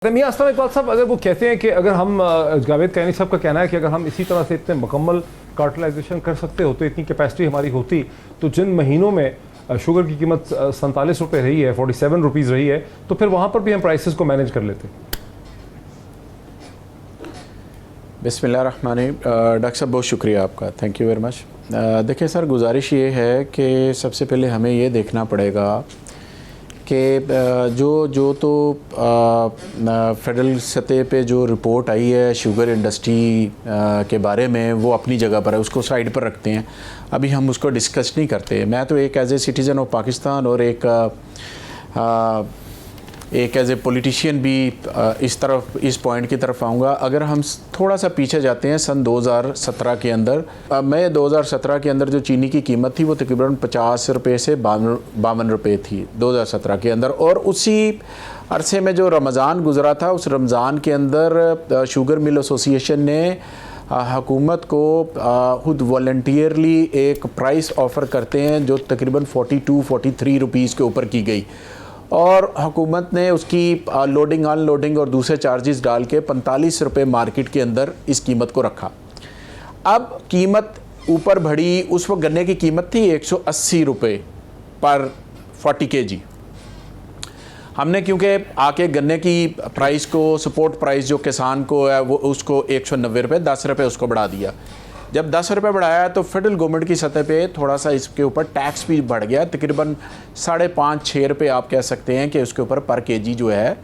मियां अस्सलाम इकबाल साहब, अगर वो कहते हैं कि अगर हम जावेद कैनी साहब का कहना है कि अगर हम इसी तरह से इतने मुकम्मल कार्टलाइजेशन कर सकते होते, इतनी कैपेसिटी हमारी होती, तो जिन महीनों में शुगर की कीमत 47 रुपये रही है, 47 रुपीज़ रही है, तो फिर वहाँ पर भी हम प्राइसेस को मैनेज कर लेते। बिस्मिल्लाहिर्रहमानिर्रहीम। डॉक्टर साहब बहुत शुक्रिया आपका, थैंक यू वेरी मच। देखिए सर, गुजारिश ये है कि सबसे पहले हमें ये देखना पड़ेगा कि जो तो फेडरल सतह पे जो रिपोर्ट आई है शुगर इंडस्ट्री के बारे में, वो अपनी जगह पर है, उसको साइड पर रखते हैं, अभी हम उसको डिस्कस नहीं करते। मैं तो एक as a citizen of Pakistan और एक एज ए पॉलिटिशियन भी इस पॉइंट की तरफ आऊँगा। अगर हम थोड़ा सा पीछे जाते हैं सन 2017 के अंदर, मैं 2017 के अंदर जो चीनी की कीमत थी वो तकरीबन 50 रुपये से 52 रुपये थी 2017 के अंदर। और उसी अरसे में जो रमज़ान गुज़रा था, उस रमज़ान के अंदर शुगर मिल एसोसिएशन ने हुकूमत को खुद वॉलंटियरली एक प्राइस ऑफ़र करते हैं जो तकरीबन 42-43 रुपीज़ के ऊपर की गई, और हुकूमत ने उसकी लोडिंग अनलोडिंग और दूसरे चार्जेस डाल के 45 रुपये मार्केट के अंदर इस कीमत को रखा। अब कीमत ऊपर बढ़ी, उस वक्त गन्ने की कीमत थी 180 रुपये पर 40 kg। हमने क्योंकि आके गन्ने की प्राइस को, सपोर्ट प्राइस जो किसान को है, वो उसको 190 रुपये, 10 रुपये उसको बढ़ा दिया। जब 10 रुपये बढ़ाया तो फेडरल गवर्नमेंट की सतह पे थोड़ा सा इसके ऊपर टैक्स भी बढ़ गया, तकरीबन 5.5-6 रुपये आप कह सकते हैं कि उसके ऊपर पर केजी जो है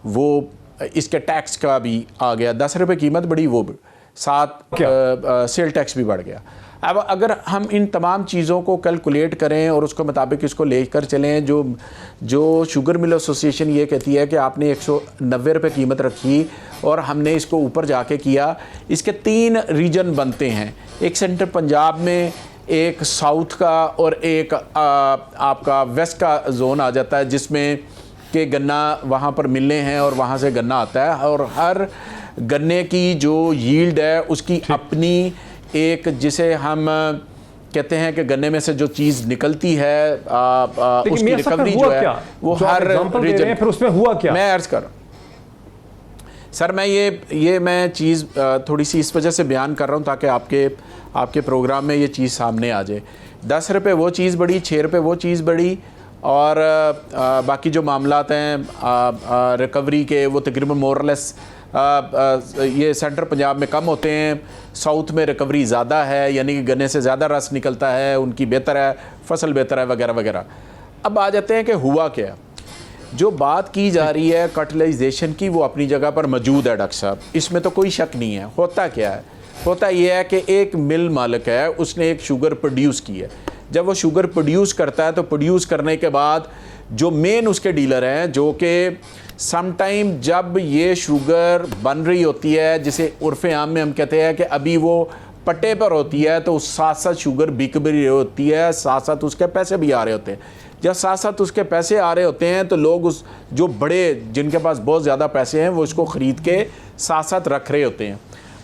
वो इसके टैक्स का भी आ गया। 10 रुपये कीमत बढ़ी, वो साथ सेल टैक्स भी बढ़ गया। अब अगर हम इन तमाम चीज़ों को कैलकुलेट करें और उसके मुताबिक इसको लेकर चलें, जो शुगर मिल एसोसिएशन ये कहती है कि आपने 190 रुपये कीमत रखी और हमने इसको ऊपर जाके किया। इसके 3 रीजन बनते हैं, एक सेंटर पंजाब में, एक साउथ का और एक आपका वेस्ट का जोन आ जाता है, जिसमें कि गन्ना वहाँ पर मिलने हैं और वहाँ से गन्ना आता है, और हर गन्ने की जो यील्ड है उसकी अपनी एक, जिसे हम कहते हैं कि गन्ने में से जो चीज़ निकलती है उसकी रिकवरी जो है वो हर रीजन। फिर उसमें हुआ क्या, मैं अर्ज कर सर, मैं मैं चीज़ थोड़ी सी इस वजह से बयान कर रहा हूँ ताकि आपके प्रोग्राम में ये चीज़ सामने आ जाए। 10 रुपये वो चीज़ बढ़ी, 6 रुपये वो चीज़ बढ़ी, और बाकी जो मामलात हैं रिकवरी के, वो तकरीबन मोरलेस ये सेंटर पंजाब में कम होते हैं, साउथ में रिकवरी ज़्यादा है, यानी कि गन्ने से ज़्यादा रस निकलता है, उनकी बेहतर है, फसल बेहतर है, वगैरह वगैरह। अब आ जाते हैं कि हुआ क्या। जो बात की जा रही है कार्टलाइजेशन की, वो अपनी जगह पर मौजूद है डॉक्टर साहब, इसमें तो कोई शक नहीं है। होता क्या है, होता यह है कि एक मिल मालिक है, उसने एक शुगर प्रोड्यूस की है। जब वो शुगर प्रोड्यूस करता है तो प्रोड्यूस करने के बाद जो मेन उसके डीलर हैं, जो कि समटाइम जब ये शुगर बन रही होती है, जिसे उर्फ़े आम में हम कहते हैं कि अभी वो पट्टे पर होती है, तो साथ साथ शुगर बिक भी रही होती है, साथ साथ उसके पैसे भी आ रहे होते हैं। जब साथ साथ उसके पैसे आ रहे होते हैं तो लोग उस जो बड़े, जिनके पास बहुत ज़्यादा पैसे हैं, वो इसको ख़रीद के साथ साथ रख रहे होते हैं।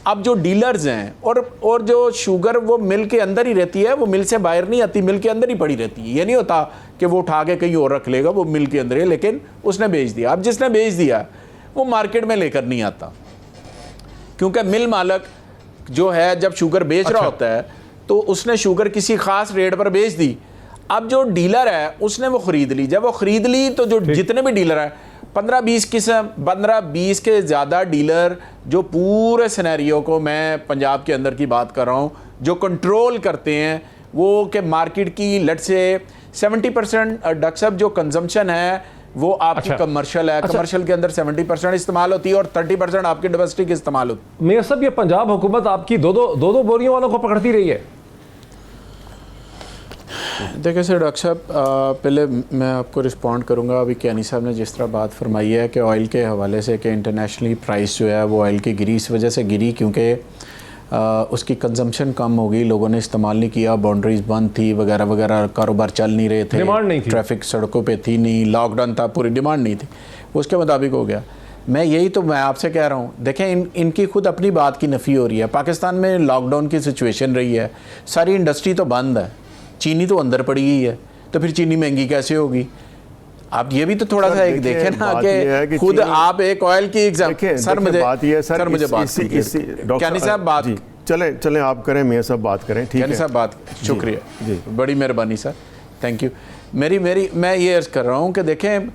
अब जो डीलर्स हैं और जो शुगर वो मिल के अंदर ही रहती है, वो मिल से बाहर नहीं आती, मिल के अंदर ही पड़ी रहती है। ये नहीं होता कि वो उठा के कहीं और रख लेगा, वो मिल के अंदर है, लेकिन उसने बेच दिया। अब जिसने बेच दिया वो मार्केट में लेकर नहीं आता, क्योंकि मिल मालिक जो है जब शुगर बेच रहा होता है तो उसने शुगर किसी ख़ास रेट पर बेच दी। अब जो डीलर है उसने वो ख़रीद ली। जब वो ख़रीद ली तो जो जितने भी डीलर हैं, 15-20 के ज़्यादा डीलर, जो पूरे सिनेरियो को, मैं पंजाब के अंदर की बात कर रहा हूँ, जो कंट्रोल करते हैं, वो कि मार्केट की लेट से 70% डॉक्टर साहब जो कंजम्पशन है वो आपकी कमर्शियल है। कमर्शियल के अंदर 70% इस्तेमाल होती है और 30% आपकी डोमेस्टिक इस्तेमाल होती है। मेयर साहब, ये पंजाब हुकूमत आपकी दो बोरियों वालों को पकड़ती रही है। देखिए सर, डॉक्टर साहब पहले मैं आपको रिस्पॉन्ड करूंगा। अभी कैनी साहब ने जिस तरह बात फरमाई है कि ऑयल के हवाले से कि इंटरनेशनली प्राइस जो है वो ऑयल की गिरी, इस वजह से गिरी क्योंकि उसकी कंजम्पशन कम हो गई, लोगों ने इस्तेमाल नहीं किया, बाउंड्रीज बंद थी, वगैरह वगैरह, कारोबार चल नहीं रहे थे, डिमांड नहीं थी, ट्रैफिक सड़कों पे थी नहीं, लॉकडाउन था, पूरी डिमांड नहीं थी, उसके मुताबिक हो गया। मैं आपसे कह रहा हूँ, देखें इनकी खुद अपनी बात की नफ़ी हो रही है। पाकिस्तान में लॉकडाउन की सिचुएशन रही है, सारी इंडस्ट्री तो बंद है, चीनी तो अंदर पड़ी हुई है, तो फिर चीनी महंगी कैसे होगी। आप ये भी तो थोड़ा सा एक देखें ना कि खुद आप एक ऑयल की एग्जाम्पल। सर मुझे बात ये है सर मुझे बात डॉक्टर साहब बात चलें आप करें, मियां साहब बात करें, ठीक है साहब बात। शुक्रिया जी, बड़ी मेहरबानी सर, थैंक यू। मेरी मैं ये अर्ज़ कर रहा हूँ कि देखें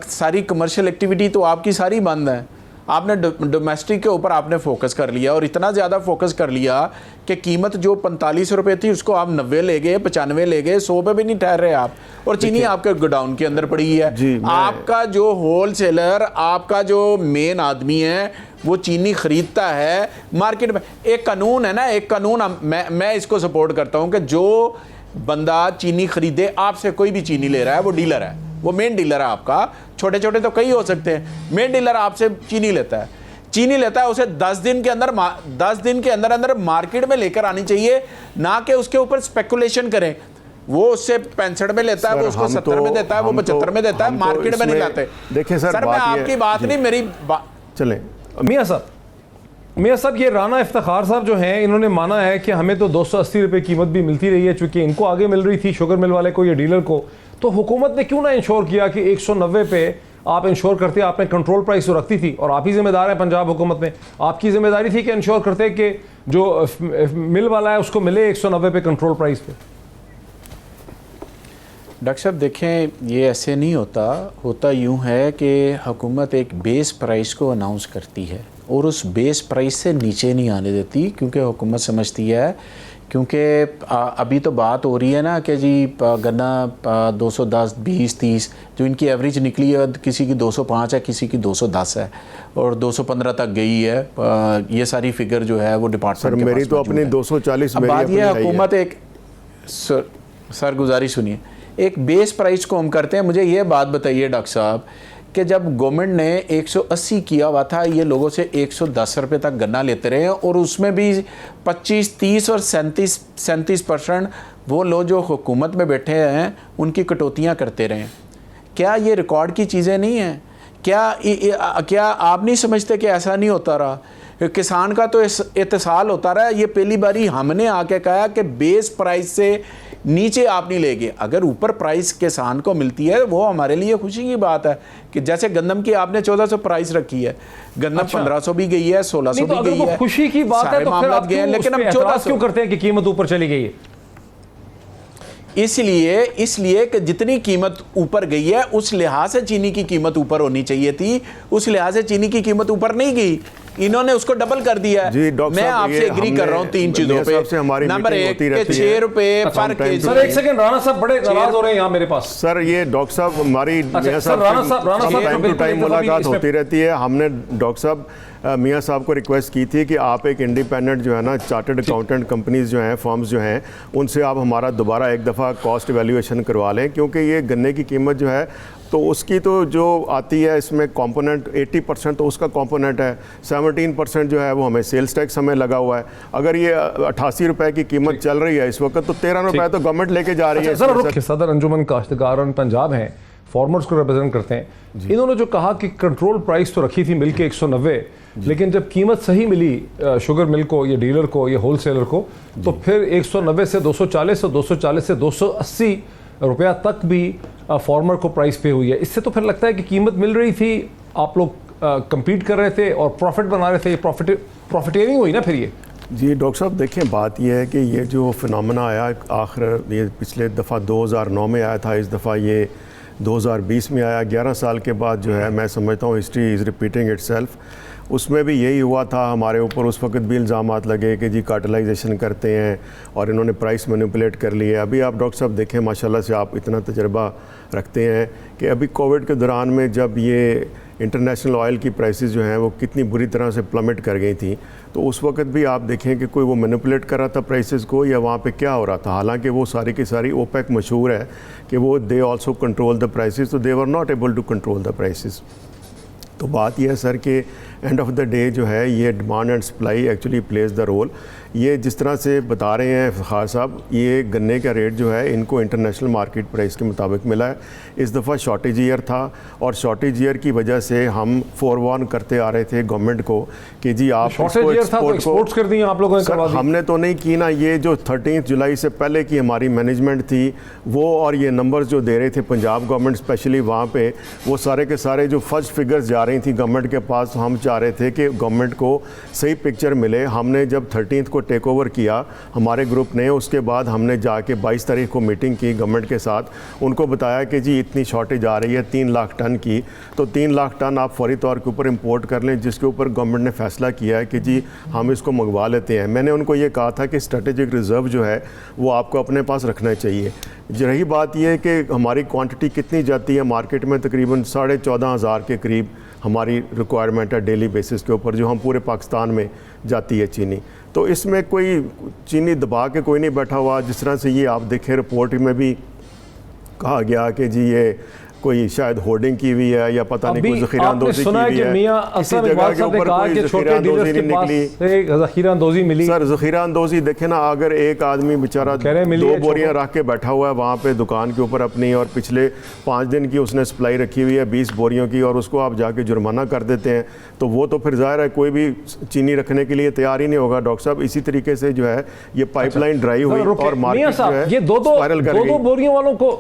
सारी कमर्शियल एक्टिविटी तो आपकी सारी बंद है। आपने डोमेस्टिक के ऊपर आपने फोकस कर लिया और इतना ज़्यादा फोकस कर लिया कि कीमत जो 45 रुपये थी उसको आप 90 ले गए, 95 ले गए, 100 पे भी नहीं ठहर रहे आप। और चीनी आपके गोडाउन के अंदर पड़ी है। आपका जो होलसेलर, आपका जो मेन आदमी है वो चीनी खरीदता है मार्केट में। एक कानून है ना, एक कानून मैं इसको सपोर्ट करता हूँ कि जो बंदा चीनी खरीदे, आपसे कोई भी चीनी ले रहा है वो डीलर है, वो मेन डीलर है आपका। छोटे छोटे तो कई हो सकते हैं, मेन डीलर आपसे चीनी लेता है, उसे 10 दिन के अंदर मार्केट में लेकर आनी चाहिए, ना कि उसके ऊपर स्पेकुलेशन करें। वो उससे 65 में लेता है, वो उसको 70 में देता है, वो 75 में देता है, मार्केट में नहीं लाते। देखिए सर मैं आपकी बात नहीं, मेरी बात चले। मियां साहब ये राना इफ्तिखार साहब जो हैं, इन्होंने माना है कि हमें तो 280 रुपये कीमत भी मिलती रही है, चूंकि इनको आगे मिल रही थी शुगर मिल वाले को या डीलर को, तो हुकूमत ने क्यों ना इंश्योर किया कि 190 पे आप इंश्योर करते, आपने कंट्रोल प्राइस तो रखती थी और आप ही जिम्मेदार हैं पंजाब हुकूमत में, आपकी जिम्मेदारी थी कि इंश्योर करते कि जो मिल वाला है उसको मिले 190 पे कंट्रोल प्राइस पे। डॉक्टर साहब देखें, ये ऐसे नहीं होता यूँ है कि हुकूमत एक बेस प्राइस को अनाउंस करती है और उस बेस प्राइस से नीचे नहीं आने देती, क्योंकि हुकूमत समझती है, क्योंकि अभी तो बात हो रही है ना कि जी गन्ना 210, 20, 30 जो इनकी एवरेज निकली है, किसी की 205 है, किसी की 210 है और 215 तक गई है। ये सारी फिगर जो है वो डिपार्टमेंट के मेरी तो अपनी 240। बात ये हुकूमत एक सर गुजारिश सुनिए, एक बेस प्राइस को हम करते हैं। मुझे ये बात बताइए डॉक्टर साहब कि जब गवर्नमेंट ने 180 किया हुआ था, ये लोगों से 110 रुपये तक गन्ना लेते रहे और उसमें भी 25, 30 और 37% वो लोग जो हुकूमत में बैठे हैं उनकी कटौतियाँ करते रहे। क्या ये रिकॉर्ड की चीज़ें नहीं हैं? क्या आप नहीं समझते कि ऐसा नहीं होता रहा? किसान का तो इत्तेसाल होता रहा। ये पहली बारी हमने आके कहा कि बेस प्राइस से नीचे आप नहीं लेंगे। अगर ऊपर प्राइस किसान को मिलती है वो हमारे लिए खुशी की बात है कि जैसे गंदम की आपने 1400 प्राइस रखी है, गंदम 1500 भी गई है, 1600 भी गई है, खुशी की बात है तो फिर आप गए हैं, लेकिन हम 1400 क्यों करते हैं कि कीमत ऊपर चली गई है? इसलिए कि जितनी कीमत ऊपर गई है उस लिहाज से चीनी की कीमत ऊपर होनी चाहिए थी, उस लिहाज से चीनी की कीमत ऊपर नहीं गई, इन्होंने उसको डबल कर दिया है। मैं आपसे एग्री कर रहा हूँ 3 चीजों पे। नंबर 1 के 6 रुपए पर केजी। सर एक सेकंड, राणा साहब बड़े नाराज हो रहे हैं यहाँ मेरे पास। सर ये डॉक्टर साहब हमारी राणा साहब टाइम टू टाइम मुलाकात होती रहती है। हमने डॉक्टर साहब मियां साहब को रिक्वेस्ट की थी कि आप एक इंडिपेंडेंट जो है ना चार्टर्ड अकाउंटेंट कंपनीज जो हैं, फर्म्स जो हैं, उनसे आप हमारा दोबारा एक दफ़ा कॉस्ट वैल्यूएशन करवा लें, क्योंकि ये गन्ने की कीमत जो है तो उसकी तो जो आती है इसमें कंपोनेंट 80% तो उसका कंपोनेंट है, 17% जो है वो हमें सेल्स टैक्स हमें लगा हुआ है। अगर ये 88 रुपए की कीमत चल रही है इस वक्त, तो 13 रुपए तो गवर्नमेंट लेके जा रही है। सदर अंजुमन काश्तकारान पंजाब हैं, फार्मर्स को रिप्रेजेंट करते हैं। इन्होंने जो कहा कि कंट्रोल प्राइस तो रखी थी मिल के 190, लेकिन जब कीमत सही मिली शुगर मिल को, ये डीलर को, ये होलसेलर को, तो फिर 190 से 240 और 240 से 280 रुपया तक भी फार्मर को प्राइस पे हुई है। इससे तो फिर लगता है कि कीमत मिल रही थी, आप लोग compete कर रहे थे और प्रॉफिट बना रहे थे, प्रॉफिटेरिंग हुई ना फिर ये। जी डॉक्टर साहब देखें, बात यह है कि ये जो फिनोमेना आया आखिर, ये पिछले दफ़ा 2009 में आया था, इस दफ़ा ये 2020 में आया। 11 साल के बाद जो है मैं समझता हूँ हिस्ट्री इज़ रिपीटिंग इटसेल्फ। उसमें भी यही हुआ था, हमारे ऊपर उस वक्त भी इल्ज़ामात लगे कि जी कार्टेलाइजेशन करते हैं और इन्होंने प्राइस मैनिपुलेट कर लिए। अभी आप डॉक्टर साहब देखें, माशाल्लाह से आप इतना तजर्बा रखते हैं कि अभी कोविड के दौरान में जब ये इंटरनेशनल ऑयल की प्राइसेस जो हैं वो कितनी बुरी तरह से प्लमेट कर गई थी, तो उस वक्त भी आप देखें कि कोई वो मैनिपुलेट कर रहा था प्राइसेस को या वहाँ पे क्या हो रहा था। हालांकि वो सारी की सारी ओपेक मशहूर है कि वो they also control the prices, तो they were not able to control the prices. तो बात यह है सर कि एंड ऑफ द डे जो है ये demand and supply actually plays the role. ये जिस तरह से बता रहे हैं इफ्तिखार साहब, ये गन्ने का रेट जो है इनको इंटरनेशनल मार्केट प्राइस के मुताबिक मिला है। इस दफ़ा शॉर्टेज ईयर था और शॉर्टेज ईयर की वजह से हम फोरवार्न करते आ रहे थे गवर्नमेंट को कि जी आप शॉर्टेज ईयर था तो एक्सपोर्ट्स कर दिए आप लोगों ने, करवा दी। हमने तो नहीं की ना, ये जो 13 जुलाई से पहले की हमारी मैनेजमेंट थी वो, और ये नंबर्स जो दे रहे थे पंजाब गवर्नमेंट स्पेशली वहाँ पे, वो सारे के सारे जो फर्स्ट फिगर्स जा रही थी गवर्नमेंट के पास, हम चाह रहे थे कि गवर्नमेंट को सही पिक्चर मिले। हमने जब 13 को टेक ओवर किया हमारे ग्रुप ने, उसके बाद हमने जाके 22 तारीख को मीटिंग की गवर्नमेंट के साथ, उनको बताया कि जी इतनी शॉर्टेज आ रही है 3 लाख टन की, तो 3 लाख टन आप फौरी तौर के ऊपर इंपोर्ट कर लें, जिसके ऊपर गवर्नमेंट ने फैसला किया है कि जी हम इसको मंगवा लेते हैं। मैंने उनको ये कहा था कि स्ट्रेटेजिक रिजर्व जो है वो आपको अपने पास रखना चाहिए। रही बात यह है कि हमारी क्वांटिटी कितनी जाती है मार्केट में, तकरीबन 14,500 के करीब हमारी रिक्वायरमेंट है डेली बेसिस के ऊपर, जो हम पूरे पाकिस्तान में जाती है चीनी। तो इसमें कोई चीनी दबा के कोई नहीं बैठा हुआ। जिस तरह से ये आप देखें रिपोर्ट में भी कहा गया कि जी ये कोई शायद होर्डिंग की हुई है या पता नहीं कोई ज़ख़ीराअंदोज़ी की हुई है, किसी जगह के ऊपर कोई ज़ख़ीराअंदोज़ी नहीं निकली। ज़ख़ीराअंदोज़ी मिली सर ज़ख़ीराअंदोज़ी देखे ना, अगर एक आदमी बेचारा 2 बोरियां रख के बैठा हुआ है वहाँ पे दुकान के ऊपर अपनी, और पिछले 5 दिन की उसने सप्लाई रखी हुई है 20 बोरियों की, और उसको आप जाके जुर्माना कर देते हैं, तो वो तो फिर ज़ाहिर है कोई भी चीनी रखने के लिए तैयार ही नहीं होगा। डॉक्टर साहब इसी तरीके से जो है ये पाइपलाइन ड्राई हुई और मार्केट जो है ये दो बोरियों वालों को